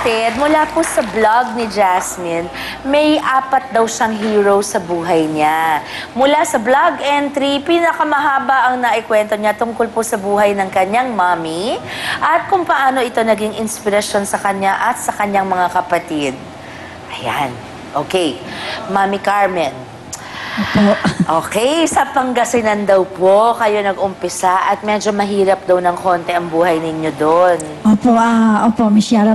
kapatid, mula po sa vlog ni Jasmine, may 4 daw siyang hero sa buhay niya. Mula sa vlog entry, pinakamahaba ang naikwento niya tungkol po sa buhay ng kanyang mommy at kung paano ito naging inspirasyon sa kanya at sa kanyang mga kapatid. Ayan. Okay. Mami Carmen. Opo. Okay, sa Pangasinan daw po kayo nag-umpisa at medyo mahirap daw ng konti ang buhay ninyo doon. Opo, opo, Miss Sharon.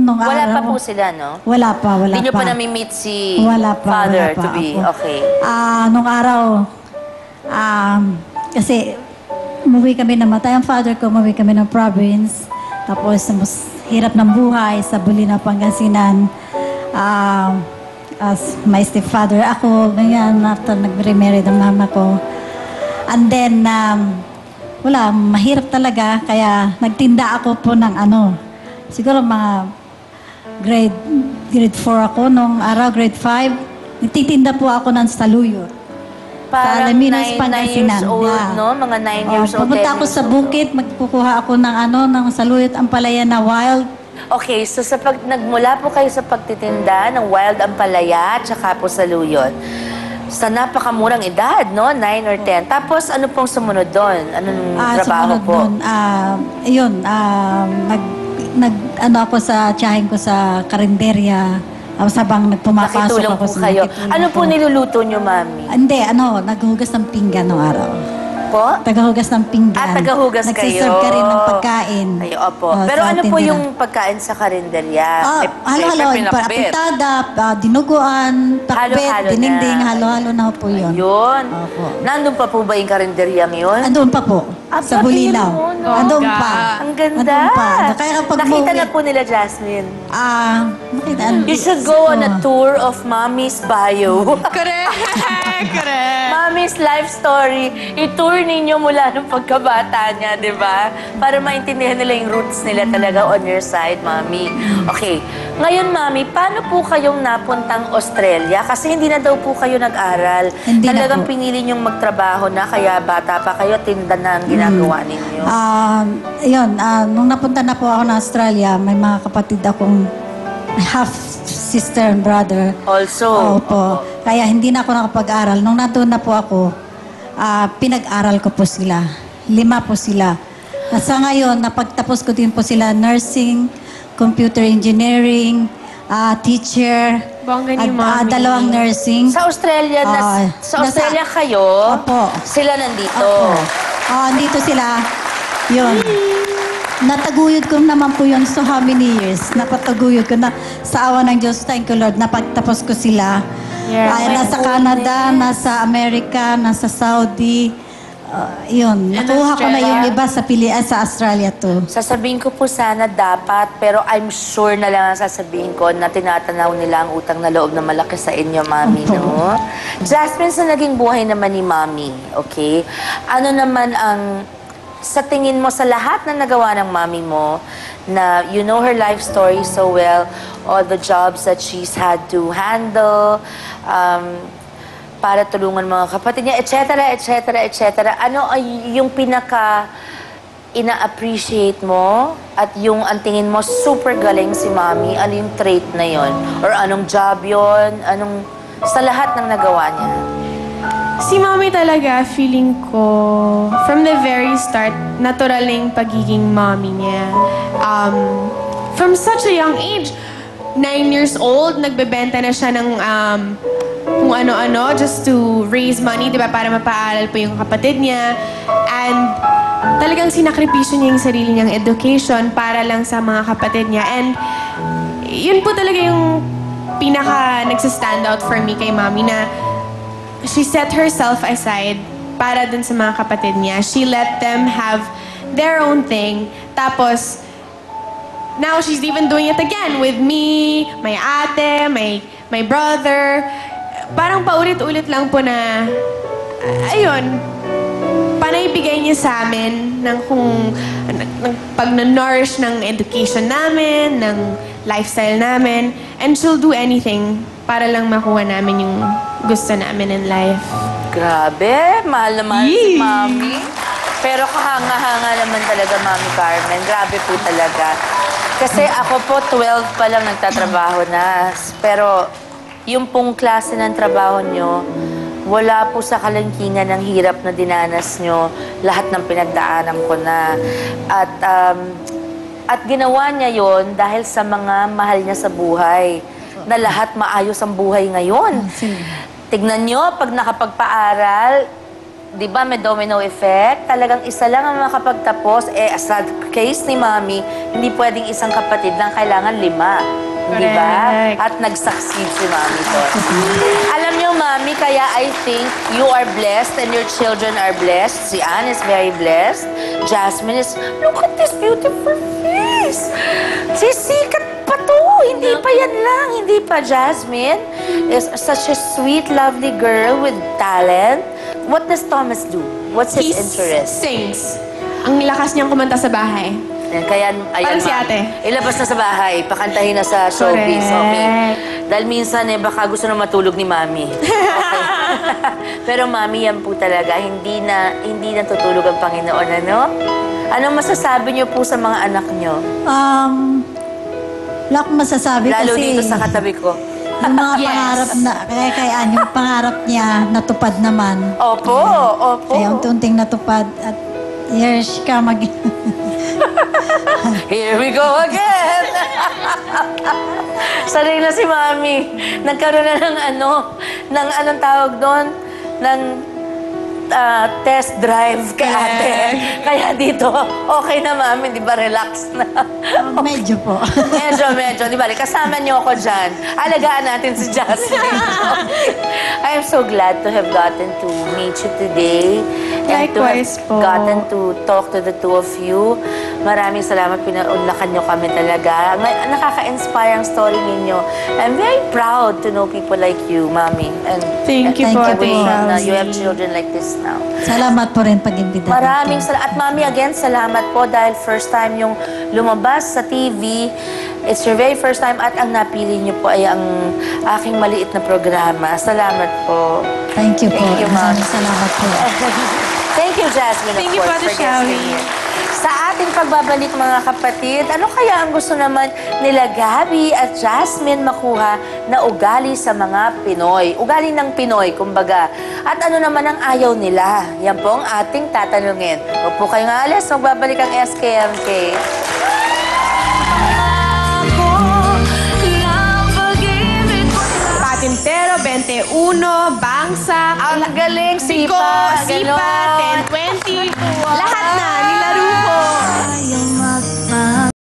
Nung Wala pa araw, po sila, no? Wala pa. Hindi nyo pa nami-meet si wala father pa, to be. opo. Okay. Nung araw, kasi umuwi kami namatay ang father ko, umuwi kami ng province. Tapos, mas hirap ng buhay sa Bulina, Pangasinan. As my stepfather, ako, ganyan, after nag-remarry ng mama ko. And then, wala, mahirap talaga, kaya nagtinda ako po ng siguro mga grade 4 ako, nung araw, grade 5. Nagtitinda po ako ng saluyot. Parang Sa Alaminos, 9 Pangasinan. years old, Yeah. no? Mga 9 years old. Pumunta 10 ako years sa old. bukid, magkukuha ako ng saluyot, ang palaya na wild. Okay, so nagmula po kayo sa pagtitinda ng wild ampalaya at saka po saluyot. Sa napakamurang edad, no? 9 or 10. Tapos, ano pong sumunod doon? Anong trabaho Sumunod po? Doon, ako sa tiyahin ko sa karinderya. Habang nagpumapasok Nakitulong ako po kayo. Ano po niluluto nyo, mami? Hindi, naghuhugas ng pinggan noong araw. Po? Tagahugas ng pinggan. Tagahugas kayo. Nagsiserve ka rin ng pagkain. Ay, opo. Pero sa ano po tindera. yung pagkain sa karinderya? Halo-halo, pitada, dinuguan, pakbet, Halo-halo na. dininding, halo-halo na po yun. Yun. Opo. Nandun pa po ba yung karinderya ngayon? Andun pa po, sa Bulinaw. mo, no? Andun pa. Ang ganda. Andun pa. Kaya kapag Nakita umuwi- na po nila, Jasmine. Nakita. You should go on a tour of Mommy's bio. Correct! Correct! Mommy's life story. I-tour ninyo mula nung pagkabata niya, di ba? Para maintindihan nila yung roots nila talaga on your side, Mommy. Okay. Ngayon, Mommy, paano po kayong napuntang Australia? Kasi hindi na daw po kayo nag-aral. Hindi na Talagang po. pinili niyong magtrabaho na, kaya bata pa kayo, tinda na ang ginagawa ninyo. Nung napunta na po ako na Australia, may mga kapatid akong half sister and brother. Also. Opo. Kaya hindi na ako nakapag-aral. Nung nandun na po ako, pinag-aral ko po sila. 5 po sila. At sa ngayon, napagtapos ko din po sila nursing, computer engineering, teacher, Bongga ni at Mommy. 2 nursing. Sa Australia, sa Australia kayo, Opo. sila nandito. Andito sila. Yun. Nataguyod ko naman po yun so how many years. Napataguyod ko na sa awa ng Diyos, thank you Lord, napagtapos ko sila. Yeah. Nasa Canada, nasa Amerika, nasa Saudi. Yun. And Nakuha ko na yung Australia. iba sa Australia to. Sasabihin ko po sana dapat, pero I'm sure na lang ang sasabihin ko na tinatanaw nila ang utang na loob na malaki sa inyo, Mami, no? Jasmine, sa naging buhay naman ni Mami, okay? Ano naman ang, sa tingin mo, sa lahat na nagawa ng Mami mo, na you know her life story so well, all the jobs that she's had to handle, para tulungan mga kapatid niya, etc., etc., etc. Ano ay yung pinaka ina-appreciate mo at yung ang tingin mo super galing si Mami? Ano yung trait na yon? Or anong job yon? Anong sa lahat ng nagawa niya? Si Mommy talaga, feeling ko, from the very start, natural na yung pagiging mommy niya. From such a young age, 9 years old, nagbebenta na siya ng kung ano-ano just to raise money, di ba, para mapaaral po yung kapatid niya. And talagang sinakripisyo niya yung sarili niyang education para lang sa mga kapatid niya. And yun po talaga yung pinaka nagsa-stand out for me kay Mommy na she set herself aside para dun sa mga kapatid niya. She let them have their own thing. Tapos, now she's even doing it again with me, my ate, my brother. Parang paulit-ulit lang po na, ayun, panay bigay niya sa amin ng kung pag-nourish ng education namin, ng lifestyle namin. And she'll do anything para lang makuha namin yung gusto namin in life. Grabe, mahal naman si Mami. Pero kahanga-hanga naman talaga, Mami Carmen. Grabe po talaga. Kasi ako po, 12 pa lang nagtatrabaho na. Pero yung pong klase ng trabaho nyo, wala po sa kalangkingan ng hirap na dinanas nyo. Lahat ng pinagdaanan ko na. At ginawa niya yon dahil sa mga mahal niya sa buhay. Na lahat maayos ang buhay ngayon. Sige. Tignan nyo, pag nakapagpaaral, di ba may domino effect? Talagang isa lang ang makapagtapos. Sa case ni Mami, hindi pwedeng isang kapatid lang, kailangan 5. Di ba? Correct. At nag-succeed si Mami to. Alam nyo, Mami, kaya I think you are blessed and your children are blessed. Si Anne is very blessed. Jasmine is, look at this beautiful face. Sisikat pa to. Hindi pa yan lang. Hindi pa, Jasmine is such a sweet, lovely girl with talent. What does Thomas do? What's his He interest? sings. Ang lakas niyang kumanta sa bahay. Ayan, kaya, ayan, Parang si Ma'am. ate. Ilabas na sa bahay, pakantahin na sa showbiz, Correct. okay? Dahil minsan, baka gusto na matulog ni Mami. Okay. Pero Mami, yan po talaga, hindi na tutulog ang Panginoon, ano? Anong masasabi niyo po sa mga anak niyo? Wala akong masasabi Lalo kasi dito sa katabi ko. yung mga Yes. pangarap na, kaya yung pangarap niya natupad naman. Opo, opo. Kaya unti-unting natupad at here she come again. Here we go again! Sanay na si Mami. Nagkaroon na ng anong tawag doon? Ng test drive kay ate. Kaya dito, okay na Mami, di ba? Relax na. Medyo po. Medyo. Di ba? Kasama niyo ako dyan. Alagaan natin si Jasmine. I am so glad to have gotten to meet you today. And Likewise to po. have gotten to talk to the two of you. Maraming salamat. Pinaunlakan niyo kami talaga. Nakaka-inspire ang story ninyo. I'm very proud to know people like you, Mami. And Thank you Thank po, you Ate po. na Chelsea. you have children like this now. Salamat po rin pag-imbita. Maraming dito. salamat. At Mami, again, salamat po dahil first time yung lumabas sa TV. It's your very first time at ang napili niyo po ay ang aking maliit na programa. Salamat po. Thank you po. Thank you, Ma'am. Maraming salamat po. Thank you, Jasmine, Thank of you, course, Ate for guesting Shawi. here. Sa ating pagbabalik, mga kapatid, ano kaya ang gusto naman nila Gabby at Jasmine makuha na ugali sa mga Pinoy? Ugali ng Pinoy, kumbaga. At ano naman ang ayaw nila? Yan po ang ating tatanungin. Huwag po kayong alis, magbabalik ang SKMK. Patintero, 21, Bangsa, Ang galing, Siko, sipa, Sipa, ganon. 10-20.